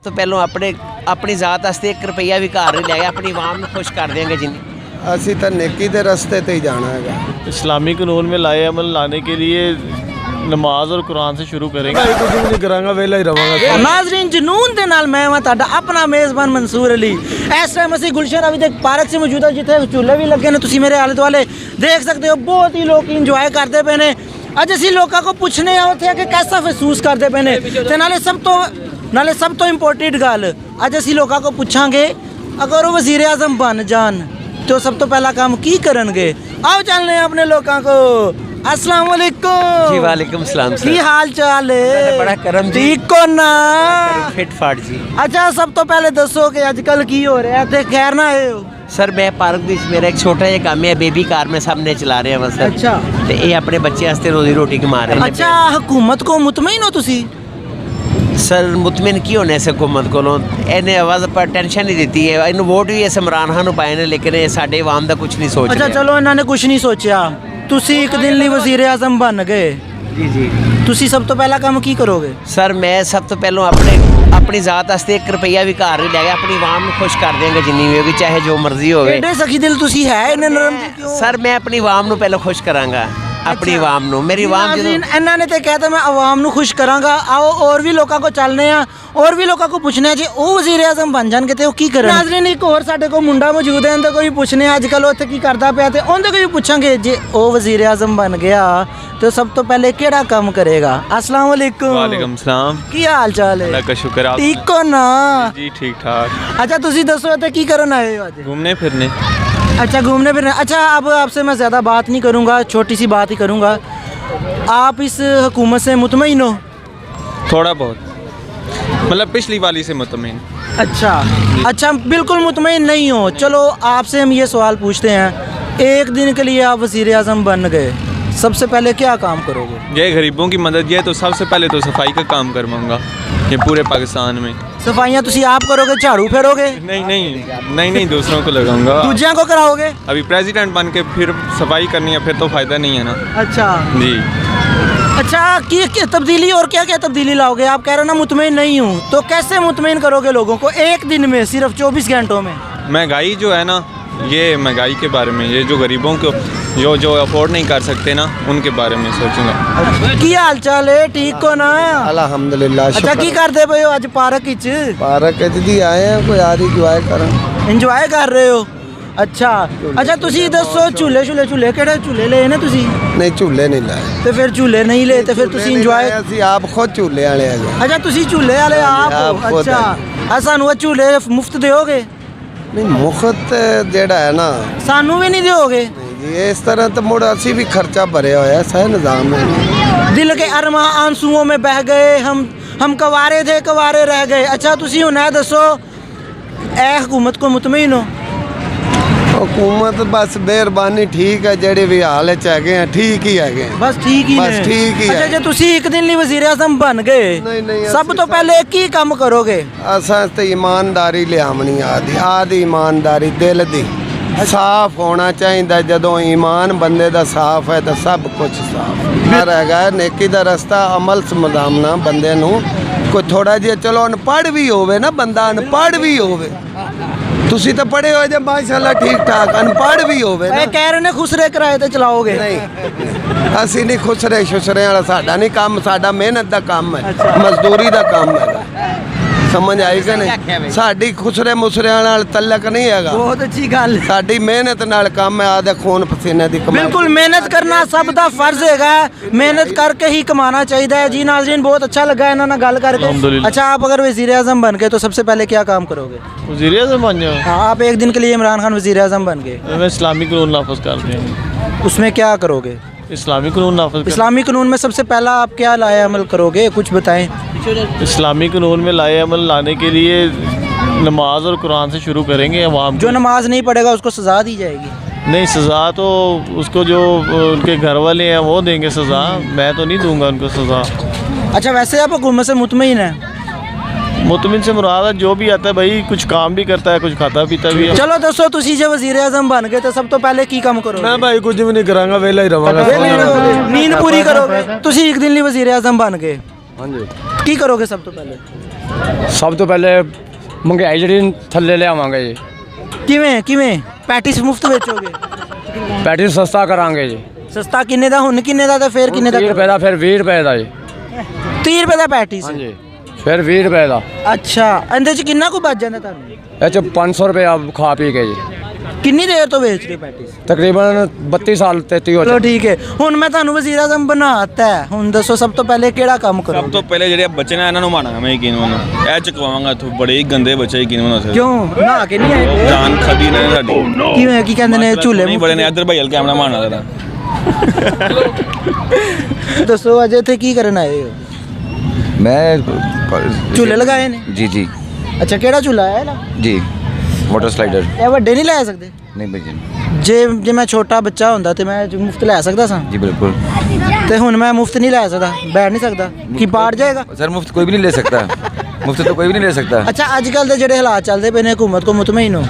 तो पहलों अपनी ज़ात वास्ते 1 रुपया भी घर नहीं लैगे, अपनी आवाम को खुश कर देंगे जिन्हें ਅਸੀਂ ਤਾਂ नेकी के रस्ते ते ही जाना है। इस्लामी कानून में लाए अमल लाने के लिए नमाज और कुरान से शुरू करेंगे। कुछ भी नहीं करांगा, वेला ही रवांगा। नाज़रीन जुनून दे नाल मैं तुहाडा अपना मेज़बान मंसूर अली। इस टाइम ਅਸੀਂ गुलशन अभी तक पार्क से मौजूद है जिथे झूले भी लगे ने, तुसीं मेरे आले दुआले देख सकते हो। बहुत ही लोग इंजॉय करते पे ने। अज असीं लोकां को पुछने आ उत्थे कि कैसा महसूस करते पे ने, ते नाले सब तो इंपोर्टेंट गल अज असीं लोकां को पुछांगे अगर वो वज़ीर आज़म बन जान तो सब तो पहला काम की करनगे। आओ चलने अपने लोकां को। अस्सलाम वालेकुम। जी वालेकुम सलाम की हाल चाल है? बड़ा करम जी। ठीक को ना? फिट फाट जी। अच्छा सब तो पहले दसो कि अजकल की हो रहा है ते खैर ना आए हो? सर मैं पार्क दी मेरा एक छोटा जिहा काम है, बेबी कार में सामने चला रहे हैं बस सर। अच्छा। ते ये अपने बच्चे वास्ते रोजी रोटी कमा रहे हैं। अच्छा हुकूमत को मुतमईन हो तुसी? सर मुतमिन की होने से हुकूमत को इन्हें आवाज़ पर टेंशन नहीं दी है। इन्होंने वोट भी इस इमरान खान पाए ने, लेकिन ये साडे आवाम का कुछ नहीं सोच अच्छा रहे। चलो इन्होंने कुछ नहीं सोचा, तुसी एक दिन ਲਈ वज़ीर आज़म बन गए, जी जी। तुसी सब तो पहला काम की करोगे? सर मैं सब तो पहलों अपनी ज़ात वास्ते 1 रुपया भी घर नहीं लैगे, अपनी आवाम को खुश कर देंगे जिन्नी भी होगी, चाहे जो मर्जी हो। एडे सखी दिल तुसी है इन्ने नरम दिल क्यों? सर मैं अपनी आवाम को पहले खुश करांगा, अपनी आवाम को। मेरी आवाम नाज़रीन इन्हों ने तो कहता मैं आवाम को खुश करांगा। आओ और भी लोगों को चलने आ, और भी लोगों को पूछने जी वो वज़ीर आज़म बन जाएंगे तो की करन। नाज़रीन एक और साडे को मुंडा मौजूद है, उनके कोई पूछने अजकल उत्थे की करता पिया, तो उनके कोई पूछांगे जे वो वज़ीर आज़म बन गया तो सब तो पहले केड़ा काम करेगा। अस्सलाम वालेकुम। वालेकुम सलाम। की हाल चाल है? अल्लाह का शुक्र। आप ठीक हो ना? जी ठीक ठाक। अच्छा तुसी दसो इत्थे की करन आए हो आज? घूमने फिरने। अच्छा घूमने फिरने। अच्छा अब आपसे मैं ज़्यादा बात नहीं करूँगा, छोटी सी बात ही करूँगा। आप इस हुकूमत से मुतमईन हो? थोड़ा बहुत, मतलब पिछली वाली से मुतमईन। अच्छा बिल्कुल मुतमईन नहीं हो। चलो आपसे हम ये सवाल पूछते हैं, एक दिन के लिए आप वज़ीर आज़म बन गए, सबसे पहले क्या काम करोगे? ये गरीबों की मदद ये तो सबसे पहले तो सफाई का काम करवाऊंगा ये पूरे पाकिस्तान में। सफाइयाँ तुसी आप करोगे, झाड़ू फेरोगे? नहीं दूसरों को लगाऊंगा। दूसरों को कराओगे? अभी प्रेसिडेंट बन के फिर सफाई करनी है, फिर तो फ़ायदा नहीं है ना। अच्छा जी। अच्छा की तब्दीली और क्या क्या तब्दीली लाओगे? आप कह रहे हो ना मुतमईन नहीं हूँ, तो कैसे मुतमईन करोगे लोगों को एक दिन में, सिर्फ 24 घंटों में? महंगाई जो है ना, ये महंगाई के बारे में, ये जो गरीबों को जो अफोर्ड नहीं कर सकते ना, उनके बारे में सोचूंगा। की हाल चाल है? ठीक हो ना? अल्हम्दुलिल्लाह। अच्छा की करते पे हो आज पार्क विच? पार्क दी आए हैं, कोई यार इंजॉय करन। इंजॉय कर रहे हो? अच्छा तुसी दसो झूले केड़े झूले ले ने तुसी? नहीं झूले नहीं लाए। ते फिर झूले नहीं ले ते फिर तुसी इंजॉय? ਅਸੀਂ ਆਪ खुद झूले वाले हैं। अच्छा तुसी झूले वाले आप? खुद अच्छा सानू झूले मुफ्त दोगे? नहीं मुफ्त जेड़ा है ना सानू भी नहीं दोगे? ये इस तरह तो मुड़ असी भी खर्चा भरे हुआ है, सही निजाम है। दिल के अरमा आंसुओं में बह गए, हम कवारे थे कवारे रह गए। अच्छा तुसी हुण ऐ दसो ए हुकूमत को मुतमईन हो? हुकूमत बस मेहरबानी ठीक है, जेड़े भी हाल है ठीक ही है। बस ठीक ही बस ठीक ही अच्छा है। जे तुसी एक दिन ਲਈ वज़ीर आज़म बन गए, नहीं, सब तो पहले की काम करोगे? असां ते ईमानदारी लियावनी आदि ईमानदारी दिल दी साफ होना चाहिए। जदों ईमान बंदे दा साफ है तो सब कुछ साफ है। नेकी दा रस्ता अमल समझावना बंदे नूं। कोई थोड़ा जिहा चलो अनपढ़ भी होवे ना, बंदा अनपढ़ भी होवे, तुसी तो पढ़े हो जे माशाल्लाह ठीक ठाक, अनपढ़ भी होवे ना। कह रहे ने खुसरे किराए ते चलाओगे? नहीं असी नहीं खुसरे शुसरे वाला साडा नहीं काम, साडा मेहनत दा काम है, मजदूरी दा काम है। समझ आई कि नहीं? साडी खुसरे मुसरे नाल तल्लक नहीं है। बहुत अच्छी गल। साडी मेहनत नाल काम है, आदे खून पसीने दी कमाई। बिल्कुल मेहनत करना सब दा फर्ज है, मेहनत करके ही कमाना चाहिए। जी नाज़रीन बहुत अच्छा लगा इन्होंने गल करके। अच्छा आप अगर वज़ीर आज़म बन गए तो सबसे पहले क्या काम करोगे? वज़ीर आज़म बन जाओ? हाँ आप एक दिन के लिए इमरान खान वज़ीर आज़म बन गए, मैं इस्लामी कानून नाफिज कर देंगे। उसमें क्या करोगे? इस्लामी कानून नाफिज। इस्लामी कानून में सबसे पहला आप क्या लाए अमल करोगे, कुछ बताएं। इस्लामी कानून में लाए अमल लाने के लिए नमाज और कुरान से शुरू करेंगे। अवाम जो नमाज नहीं पढ़ेगा उसको सज़ा दी जाएगी? नहीं, सज़ा तो उसको जो उनके घर वाले हैं वो देंगे सज़ा, मैं तो नहीं दूंगा उनको सज़ा। अच्छा वैसे आप हुकूमत से मुतमईन हैं? मुतमिन से मुराद है जो भी आता है भाई, कुछ काम भी करता है, कुछ खाता पीता भी है। चलो दोस्तों तुसी जे वज़ीर आज़म बन गए तो सब तो पहले की काम करोगे? मैं भाई कुछ भी नहीं करांगा, वेला ही रवांगा। नींद पूरी करोगे? तुसी एक दिन ਲਈ वज़ीर आज़म बन गए, हाँ जी की करोगे सब तो पहले? ਸਭ ਤੋਂ ਪਹਿਲੇ ਮਹਿੰਗਾਈ ਜਿਹੜੀ ਥੱਲੇ ਲਿਆਵਾਂਗੇ ਜੀ, ਕਿਵੇਂ ਪੈਟਿਸ ਮੁਫਤ ਵੇਚੋਗੇ? ਪੈਟੀ ਸਸਤਾ ਕਰਾਂਗੇ ਜੀ। ਸਸਤਾ ਕਿੰਨੇ ਦਾ, ਹੁਣ ਕਿੰਨੇ ਦਾ ਤੇ ਫਿਰ ਕਿੰਨੇ ਦਾ? 30 ਰੁਪਏ ਦਾ, ਫਿਰ 20 ਰੁਪਏ ਦਾ ਜੀ। 30 ਰੁਪਏ ਦਾ ਪੈਟਿਸ? ਹਾਂਜੀ, ਫਿਰ 20 ਰੁਪਏ ਦਾ। ਅੱਛਾ, ਇਹਦੇ ਚ ਕਿੰਨਾ ਕੁ ਬਚ ਜਾਂਦਾ ਤੁਹਾਨੂੰ? ਇਹ 'ਚ 500 ਰੁਪਏ ਖਾ ਪੀ ਕੇ ਜੀ। ਕਿੰਨੀ ਦੇਰ ਤੋਂ ਵੇਚ ਰਹੇ ਪੈਟਿਸ? ਤਕਰੀਬਨ 32 ਸਾਲ 33 ਹੋ ਚਲੋ ਠੀਕ ਹੈ, ਹੁਣ ਮੈਂ ਤੁਹਾਨੂੰ ਵਜ਼ੀਰ ਆਜ਼ਮ ਬਣਾਤਾ ਹੈ, ਹੁਣ ਦੱਸੋ ਸਭ ਤੋਂ ਪਹਿਲੇ ਕਿਹੜਾ ਕੰਮ ਸਭ ਕਰੋਗੇ? ਤੋਂ ਪਹਿਲੇ ਜਿਹੜੇ ਬੱਚੇ ਨੇ ਇਹਨਾਂ ਨੂੰ ਮਾਰਾਂਗਾ ਮੈਂ ਯਕੀਨ ਨੂੰ, ਇਹ ਚਕਵਾਵਾਂਗਾ ਇੱਥੋਂ, ਬੜੇ ਹੀ ਗੰਦੇ ਬੱਚੇ ਯਕੀਨ ਨੂੰ ਸਰ। ਕਿਉਂ ਨਹਾ ਕੇ ਨਹੀਂ ਆਏ? ਜਾਨ ਖਦੀ ਨੇ ਸਾਡੀ। ਕਿਵੇਂ ਕੀ ਕਹਿੰਦੇ ਨੇ ਝੂਲੇ ਨਹੀਂ ਬੜੇ ਨੇ ਇੱਧਰ ਭਾਈ ਕੈਮਰਾ ਮਾਰਨਾ ਜ਼ਰਾ। ਦੱਸੋ ਅੱਜ ਇੱਥੇ ਕੀ ਕਰਨ ਆਏ ਹੋ? मैं ਝੂਲੇ ਲਗਾਏ ਨੇ? जी जी ਅੱਛਾ, ਕਿਹੜਾ ਝੂਲਾ ਹੈ ਨਾ? जी वाटर स्लाइडर ਇਹ ਵੱਡੇ ਨਹੀਂ ਲੈ ਸਕਦੇ? नहीं भाई ਜੇ ਮੈਂ ਛੋਟਾ ਬੱਚਾ ਹੁੰਦਾ ਤੇ ਮੈਂ ਮੁਫਤ ਲੈ ਸਕਦਾ ਸਾਂ, जी बिल्कुल ਤੇ ਹੁਣ ਮੈਂ ਮੁਫਤ ਨਹੀਂ ਲੈ ਸਕਦਾ, ਬੈਠ ਨਹੀਂ ਸਕਦਾ, ਕੀ ਪਾੜ ਜਾਏਗਾ? सर मुफ्त कोई भी नहीं ले सकता मुफ्त तो कोई भी नहीं ले सकता ਅੱਛਾ, ਅੱਜ ਕੱਲ ਦੇ ਜਿਹੜੇ ਹਾਲਾਤ ਚੱਲਦੇ ਪਏ ਨੇ ਹਕੂਮਤ ਕੋ ਮੁਤਮਈਨ ਹੋ?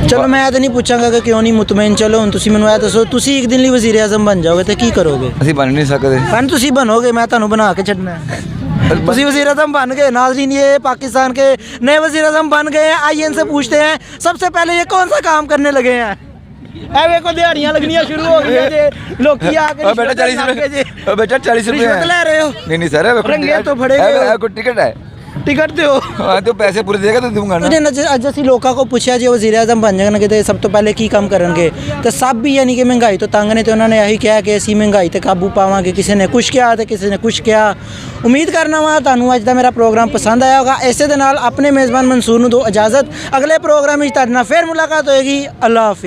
ਚਲੋ ਮੈਂ ਤਾਂ ਨਹੀਂ ਪੁੱਛਾਂਗਾ ਕਿ ਕਿਉਂ ਨਹੀਂ ਮੁਤਮਈਨ। ਚਲੋ ਹੁਣ ਤੁਸੀਂ ਮੈਨੂੰ ਇਹ ਦੱਸੋ, ਤੁਸੀਂ ਇੱਕ ਦਿਨ ਲਈ ਵਜ਼ੀਰ ਆਜ਼ਮ ਬਣ ਜਾਓਗੇ ਤੇ ਕੀ ਕਰੋਗੇ? ਅਸੀਂ बन नहीं सकते फन ਤੁਸੀਂ बनोगे, मैं ਤੁਹਾਨੂੰ बना के छड़ना है। तुसी वज़ीर आज़म बन गए। नाज़रीन, ये पाकिस्तान के नए वज़ीर आज़म बन गए हैं। आइए इनसे पूछते हैं, सबसे पहले ये कौन सा काम करने लगे हैं? ए देखो दिहाड़ियां लगनियां शुरू हो गई है जे लोग आके बेटा 40 रुपए बेटा 40 रुपए रिश्वत ले रहे हो? नहीं नहीं सर रंगे तो फड़ेंगे हो। कोई टिकट है टिकट दो। हाँ तो पैसे पूरे देगा तो दूंगा ना ਅੱਜ ਅਸੀਂ ਲੋਕਾਂ ਕੋ ਪੁੱਛਿਆ ਜੇ ਵਜ਼ੀਰ ਆਜ਼ਮ ਬਣ ਜਾਣਗੇ ਤੇ ਸਭ ਤੋਂ ਪਹਿਲੇ ਕੀ ਕੰਮ ਕਰਨਗੇ, ਤੇ ਸਭ ਵੀ ਯਾਨੀ ਕਿ ਮਹਿੰਗਾਈ ਤੋਂ ਤੰਗ ਨੇ ਤੇ ਉਹਨਾਂ ਨੇ ਇਹੀ ਕਿਹਾ ਕਿ ਅਸੀਂ ਮਹਿੰਗਾਈ ਤੇ ਕਾਬੂ ਪਾਵਾਂਗੇ। ਕਿਸੇ ਨੇ ਕੁਛ ਕਿਹਾ ਤੇ ਕਿਸੇ ਨੇ ਕੁਛ ਕਿਹਾ। ਉਮੀਦ ਕਰਨਾ ਵਾ ਤੁਹਾਨੂੰ ਅੱਜ ਦਾ ਮੇਰਾ ਪ੍ਰੋਗਰਾਮ ਪਸੰਦ ਆਇਆ ਹੋਗਾ। ਇਸੇ ਦੇ ਨਾਲ ਆਪਣੇ ਮੇਜ਼ਬਾਨ ਮਨਸੂਰ ਨੂੰ ਦਿਓ ਇਜਾਜ਼ਤ। ਅਗਲੇ ਪ੍ਰੋਗਰਾਮ ਵਿੱਚ ਤੁਹਾਡੇ ਨਾਲ ਫਿਰ ਮੁਲਾਕਾਤ ਹੋਏਗੀ। ਅੱਲਾਹ ਹਾਫਿਜ਼।